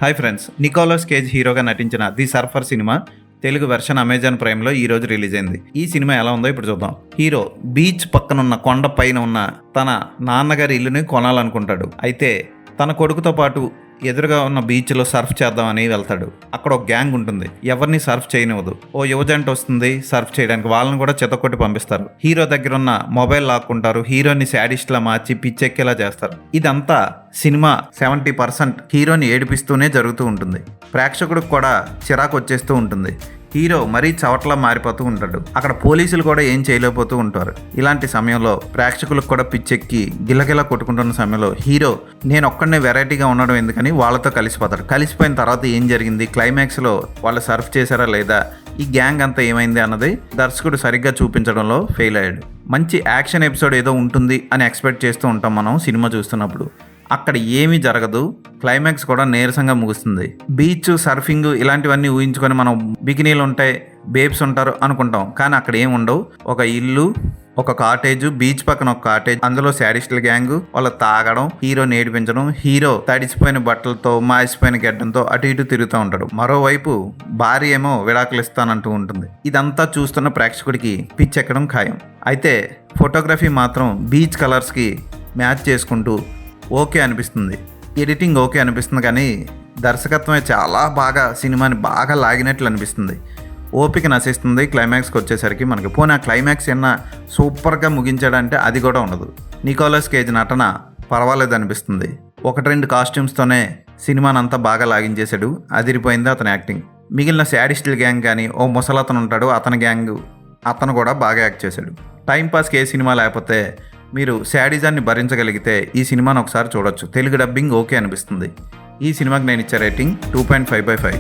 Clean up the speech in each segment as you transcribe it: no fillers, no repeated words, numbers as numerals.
Hi friends, Nicholas Cage హీరోగా నటించిన the surfer cinema Telugu version Amazon ప్రైమ్లో ఈ రోజు రిలీజ్ అయింది. ఈ సినిమా ఎలా ఉందో ఇప్పుడు చూద్దాం. హీరో బీచ్ పక్కనున్న కొండ పైన ఉన్న తన నాన్నగారి ఇల్లుని కొనాలనుకుంటాడు. అయితే తన కొడుకుతో పాటు ఎదురుగా ఉన్న బీచ్లో సర్ఫ్ చేద్దామని వెళ్తాడు. అక్కడ ఒక గ్యాంగ్ ఉంటుంది, ఎవరిని సర్ఫ్ చేయనివ్వదు. ఓ యువజంట వస్తుంది సర్ఫ్ చేయడానికి, వాళ్ళని కూడా చెతకొట్టి పంపిస్తారు. హీరో దగ్గర ఉన్న మొబైల్ లాక్కుంటారు, హీరోని శాడిస్ట్లా మార్చి పిచ్చెక్కేలా చేస్తారు. ఇదంతా సినిమా 70% హీరోని ఏడిపిస్తూనే జరుగుతూ ఉంటుంది. ప్రేక్షకుడికి కూడా చిరాకు వచ్చేస్తూ ఉంటుంది. హీరో మరీ చవట్లా మారిపోతూ ఉంటాడు. అక్కడ పోలీసులు కూడా ఏం చేయలేకపోతూ ఉంటారు. ఇలాంటి సమయంలో ప్రేక్షకులకు కూడా పిచ్చెక్కి గిలగిలా కొట్టుకుంటున్న సమయంలో హీరో నేను ఒక్కడనే వెరైటీగా ఉండడం ఎందుకని వాళ్ళతో కలిసిపోతాడు. కలిసిపోయిన తర్వాత ఏం జరిగింది, క్లైమాక్స్లో వాళ్ళు సర్ఫ్ చేశారా లేదా, ఈ గ్యాంగ్ అంతా ఏమైంది అన్నది దర్శకుడు సరిగ్గా చూపించడంలో ఫెయిల్ అయ్యాడు. మంచి యాక్షన్ ఎపిసోడ్ ఏదో ఉంటుంది అని ఎక్స్పెక్ట్ చేస్తూ ఉంటాం మనం సినిమా చూస్తున్నప్పుడు. అక్కడ ఏమీ జరగదు, క్లైమాక్స్ కూడా నీరసంగా ముగుస్తుంది. బీచ్, సర్ఫింగ్ ఇలాంటివన్నీ ఊహించుకొని మనం బికినీలు ఉంటాయి, బేబ్స్ ఉంటారు అనుకుంటాం, కానీ అక్కడ ఏమి ఉండవు. ఒక ఇల్లు, ఒక కాటేజ్, బీచ్ పక్కన ఒక కాటేజ్, అందులో శాడిస్టుల గ్యాంగ్ వాళ్ళు తాగడం, హీరో నేడిపించడం, హీరో తడిసిపోయిన బట్టలతో మాసిపోయిన గడ్డంతో అటు ఇటు తిరుగుతూ ఉంటాడు. మరోవైపు భార్య ఏమో విడాకులు ఇస్తానంటూ ఉంటుంది. ఇదంతా చూస్తున్న ప్రేక్షకుడికి పిచ్చెక్కడం ఖాయం. అయితే ఫోటోగ్రఫీ మాత్రం బీచ్ కలర్స్కి మ్యాచ్ చేసుకుంటూ ఓకే అనిపిస్తుంది. ఎడిటింగ్ ఓకే అనిపిస్తుంది, కానీ దర్శకత్వమే చాలా బాగా సినిమాని బాగా లాగినట్లు అనిపిస్తుంది. ఓపిక నశిస్తుంది క్లైమాక్స్కి వచ్చేసరికి. మనకి పోనీ ఆ క్లైమాక్స్ ఏమన్నా సూపర్గా ముగించాడంటే అది కూడా ఉండదు. నికోలస్ కేజ్ నటన పర్వాలేదు అనిపిస్తుంది. 1-2 కాస్ట్యూమ్స్తోనే సినిమాని అంతా బాగా లాగించేశాడు. అదిరిపోయింది అతని యాక్టింగ్. మిగిలిన శాడిస్టుల గ్యాంగ్ కానీ, ఓ ముసలతను ఉంటాడు అతని గ్యాంగ్, అతను కూడా బాగా యాక్ట్ చేశాడు. టైంపాస్కి ఏ సినిమా లేకపోతే మీరు శాడిజాన్ని భరించగలిగితే ఈ సినిమాను ఒకసారి చూడొచ్చు. తెలుగు డబ్బింగ్ ఓకే అనిపిస్తుంది. ఈ సినిమాకి నేను ఇచ్చే రేటింగ్ 2.5/5.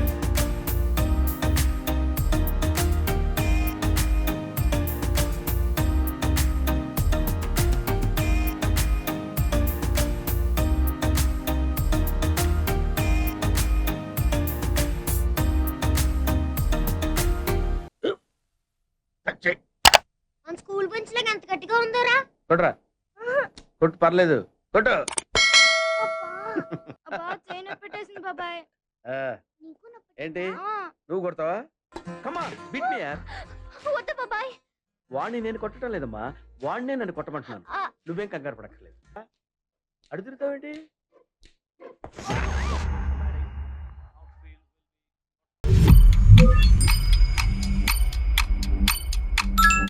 స్కూల్ బెంచ్ లాగా ఎంత గట్టిగా ఉందోరా. కొట్రా, కొట్టు, పర్లేదు, కొట్టు. పెట్టేసింది బాబాయ్. ఏంటి నువ్వు కొడతావా? కమా బీట్ మీ యార్. వద్దు బాబాయ్. వాణ్ణి నేను కొట్టడం లేదమ్మా, వాణ్ణే నన్ను కొట్టమంటున్నాను. నువ్వేం కంగారు పడక్కర్లేదు. అడుగుతావేంటి?